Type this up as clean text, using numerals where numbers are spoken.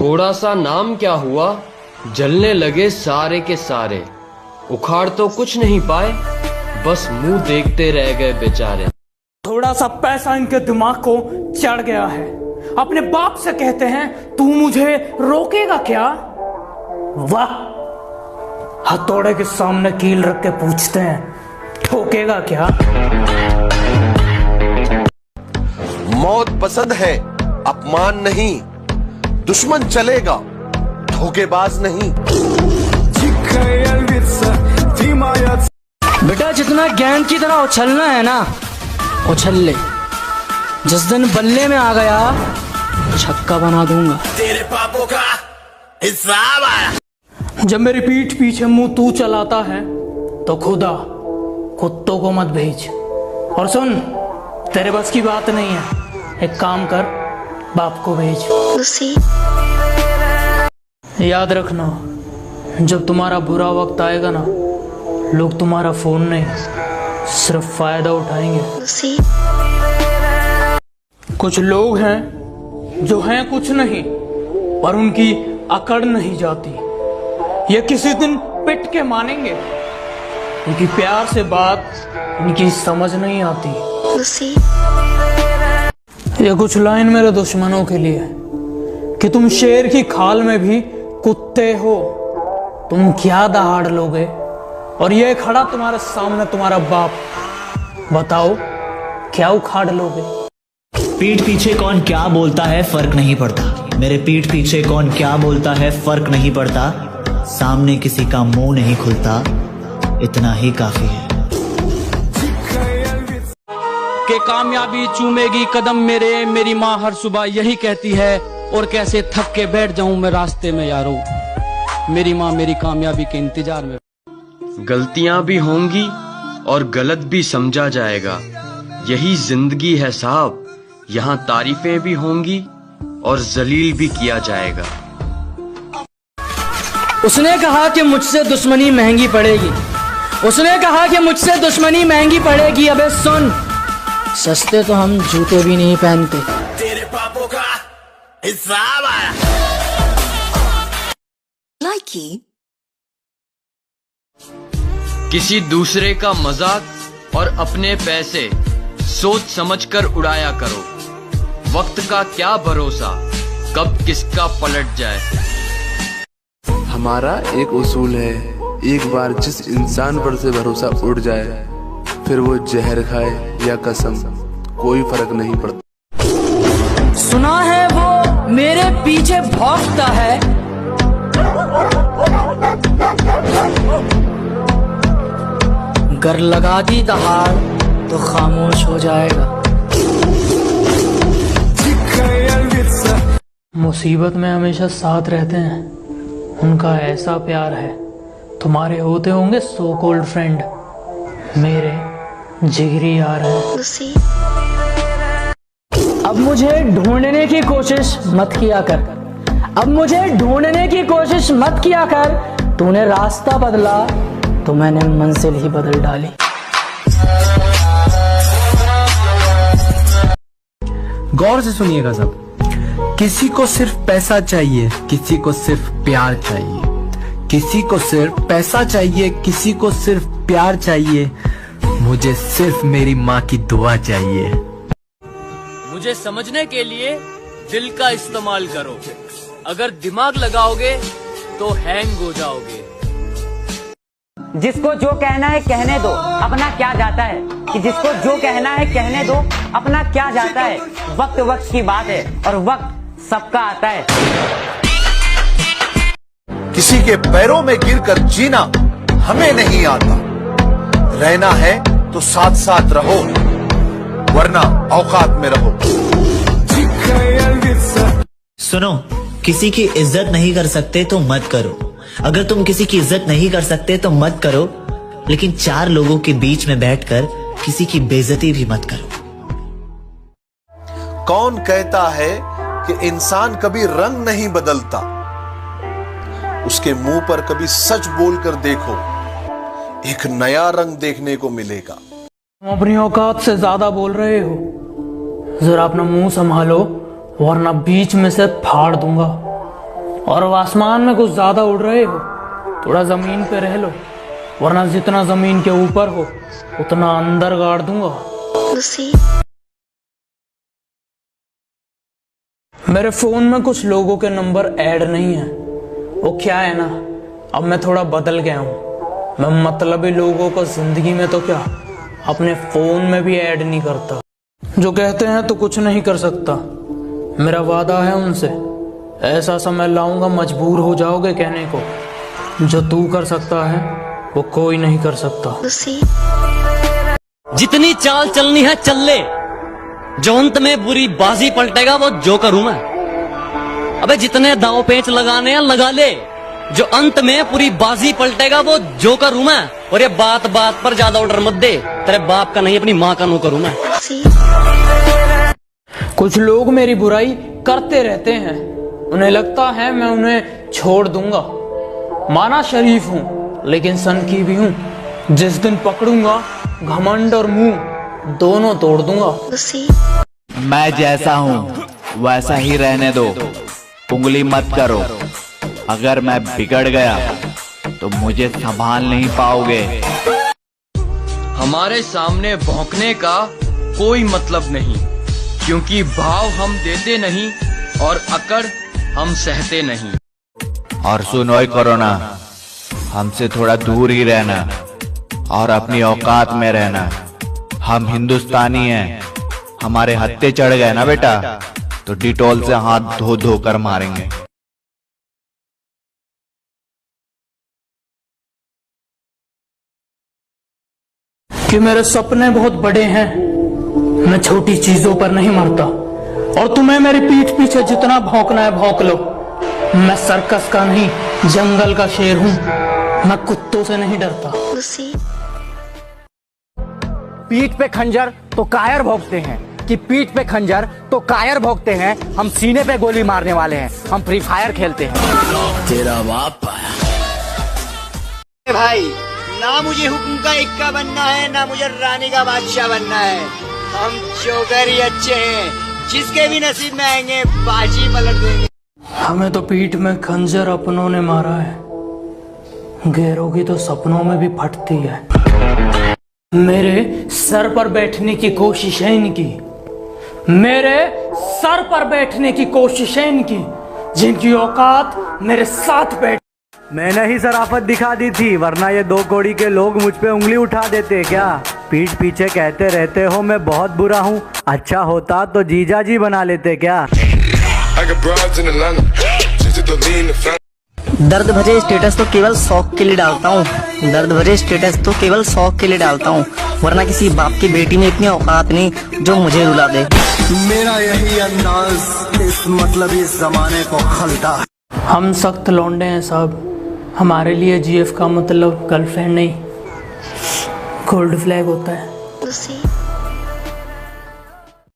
थोड़ा सा नाम क्या हुआ, जलने लगे सारे के सारे। उखाड़ तो कुछ नहीं पाए, बस मुंह देखते रह गए बेचारे। थोड़ा सा पैसा इनके दिमाग को चढ़ गया है। अपने बाप से कहते हैं तू मुझे रोकेगा क्या? वाह, हथौड़े के सामने कील रख के पूछते हैं ठोकेगा क्या? मौत पसंद है, अपमान नहीं। दुश्मन चलेगा, धोखेबाज नहीं। बेटा जितना गेंद की तरह उछलना है ना, उछल ले। जिस दिन बल्ले में आ गया, छक्का बना दूंगा। तेरे पापों का हिसाब आया। जब मेरी पीठ पीछे मुंह तू चलाता है तो खुदा कुत्तों को मत भेज। और सुन, तेरे बस की बात नहीं है, एक काम कर, बाप को भेज। याद रखना, जब तुम्हारा बुरा वक्त आएगा ना, लोग तुम्हारा फोन नहीं सिर्फ फायदा उठाएंगे। कुछ लोग हैं जो हैं कुछ नहीं, पर उनकी अकड़ नहीं जाती। ये किसी दिन पिट के मानेंगे, उनकी प्यार से बात इनकी समझ नहीं आती। ये कुछ लाइन मेरे दुश्मनों के लिए कि तुम शेर की खाल में भी कुत्ते हो। तुम क्या दहाड़ लोगे? और ये खड़ा तुम्हारे सामने तुम्हारा बाप, बताओ क्या उखाड़ लोगे? पीठ पीछे कौन क्या बोलता है फर्क नहीं पड़ता। मेरे पीठ पीछे कौन क्या बोलता है फर्क नहीं पड़ता। सामने किसी का मुंह नहीं खुलता, इतना ही काफी है। के कामयाबी चूमेगी कदम मेरे, मेरी माँ हर सुबह यही कहती है। और कैसे थक के बैठ जाऊं मैं रास्ते में यारो, मेरी माँ मेरी कामयाबी के इंतजार में। गलतियां भी होंगी और गलत भी समझा जाएगा, यही जिंदगी है साहब। यहाँ तारीफें भी होंगी और जलील भी किया जाएगा। उसने कहा कि मुझसे दुश्मनी महंगी पड़ेगी। उसने कहा कि मुझसे दुश्मनी महंगी पड़ेगी। अबे सुन, सस्ते तो हम जूते भी नहीं पहनते। तेरे पापों का हिसाब आया। किसी दूसरे का मजाक और अपने पैसे सोच समझकर उड़ाया करो। वक्त का क्या भरोसा, कब किसका पलट जाए। हमारा एक उसूल है, एक बार जिस इंसान पर से भरोसा उड़ जाए, फिर वो जहर खाए या कसम, कोई फर्क नहीं पड़ता। सुना है वो मेरे पीछे भौंकता है, गर लगा दी दहाड़ तो खामोश हो जाएगा। मुसीबत में हमेशा साथ रहते हैं, उनका ऐसा प्यार है। तुम्हारे होते होंगे सो कॉल्ड फ्रेंड, मेरे जिगरी यार हैं। अब मुझे ढूंढने की कोशिश मत किया कर, अब मुझे ढूंढने की कोशिश मत किया कर। तूने रास्ता बदला तो मैंने मंजिल ही बदल डाली। गौर से सुनिएगा सब। किसी को सिर्फ पैसा चाहिए, किसी को सिर्फ प्यार चाहिए। किसी को सिर्फ पैसा चाहिए, किसी को सिर्फ प्यार चाहिए। मुझे सिर्फ मेरी माँ की दुआ चाहिए। मुझे समझने के लिए दिल का इस्तेमाल करो, अगर दिमाग लगाओगे तो हैंग हो जाओगे। जिसको जो कहना है कहने दो, अपना क्या जाता है। कि जिसको जो कहना है कहने दो, अपना क्या जाता है। वक्त वक्त की बात है और वक्त सबका आता है। किसी के पैरों में गिरकर जीना हमें नहीं आता। रहना है तो साथ साथ रहो, वरना औकात में रहो। सुनो, किसी की इज्जत नहीं कर सकते तो मत करो। अगर तुम किसी की इज्जत नहीं कर सकते तो मत करो, लेकिन चार लोगों के बीच में बैठकर किसी की बेइज्जती भी मत करो। कौन कहता है कि इंसान कभी रंग नहीं बदलता? उसके मुंह पर कभी सच बोलकर देखो, एक नया रंग देखने को मिलेगा। तुम अपनी औकात से ज्यादा बोल रहे हो, जरा अपना मुंह संभालो वरना बीच में से फाड़ दूंगा। और आसमान में कुछ ज्यादा उड़ रहे हो, थोड़ा जमीन पे रह लो, वरना जितना जमीन के ऊपर हो उतना अंदर गाड़ दूंगा। मेरे फोन में कुछ लोगों के नंबर ऐड नहीं है। वो क्या है ना, अब मैं थोड़ा बदल गया हूँ। मैं मतलबी लोगों को जिंदगी में तो क्या, अपने फोन में भी ऐड नहीं करता। जो कहते हैं तो कुछ नहीं कर सकता। मेरा वादा है उनसे, ऐसा समय लाऊंगा मजबूर हो जाओगे कहने को, जो तू कर सकता है वो कोई नहीं कर सकता। जितनी चाल चलनी है चल ले, जो अंत में बुरी बाजी पलटेगा वो जोकर हूं मैं। अबे जितने दांव पेंच लगाने हैं लगा ले, जो अंत में पूरी बाजी पलटेगा वो जोकर हूं मैं। और ये बात बात पर ज्यादा ऑर्डर मत दे, तेरे बाप का नहीं अपनी माँ का नौकर हूं मैं। कुछ लोग मेरी बुराई करते रहते हैं, उन्हें लगता है मैं उन्हें छोड़ दूंगा। माना शरीफ हूँ लेकिन सनकी भी हूँ। जिस दिन पकड़ूंगा घमंड और मुंह दोनों तोड़ दूंगा। मैं जैसा हूँ वैसा ही रहने दो, उंगली मत करो। अगर मैं बिगड़ गया तो मुझे संभाल नहीं पाओगे। हमारे सामने भौंकने का कोई मतलब नहीं, क्योंकि भाव हम देते नहीं और अकड़ हम सहते नहीं। और सुनो कोरोना, हमसे थोड़ा दूर ही रहना और अपनी औकात में रहना। हम हिंदुस्तानी हैं, हमारे हत्थे चढ़ गए ना बेटा तो डिटॉल से हाथ धो धो कर मारेंगे। कि मेरे सपने बहुत बड़े हैं, मैं छोटी चीजों पर नहीं मरता। और तुम्हें मेरी पीठ पीछे जितना भौंकना है भौंक लो। मैं सर्कस का नहीं जंगल का शेर हूँ, मैं कुत्तों से नहीं डरता। पीठ पे खंजर तो कायर भोंकते हैं, कि पीठ पे खंजर तो कायर भोंकते हैं। हम सीने पे गोली मारने वाले हैं, हम फ्री फायर खेलते हैं। तेरा बाप भाई, ना मुझे हुक्म का इक्का बनना है, ना मुझे रानी का बादशाह बनना है। हम जोकर ही अच्छे हैं, जिसके भी नसीब में आएंगे बाजी पलट देंगे। हमें तो पीठ में खंजर अपनों ने मारा है, गैरों की तो सपनों में भी फटती है। मेरे सर पर बैठने की कोशिश है इनकी, मेरे सर पर बैठने की कोशिश है इनकी, जिनकी औकात मेरे साथ बैठ। मैंने ही शराफत दिखा दी थी, वरना ये 2 कौड़ी के लोग मुझ पे उंगली उठा देते क्या। पीठ पीछे कहते रहते हो मैं बहुत बुरा हूँ, अच्छा होता तो जीजा जी बना लेते क्या। दर्द भरे स्टेटस तो केवल शौक के लिए डालता हूँ, दर्द भरे स्टेटस तो केवल शौक के लिए डालता हूँ, वरना किसी बाप की बेटी में इतनी औकात नहीं जो मुझे रुला दे। मेरा यही अंदाज इस मतलब इस जमाने को खलता। हम सख्त लौंडे हैं साहब, हमारे लिए जीएफ का मतलब गर्लफ्रेंड नहीं गोल्ड फ्लैग होता है।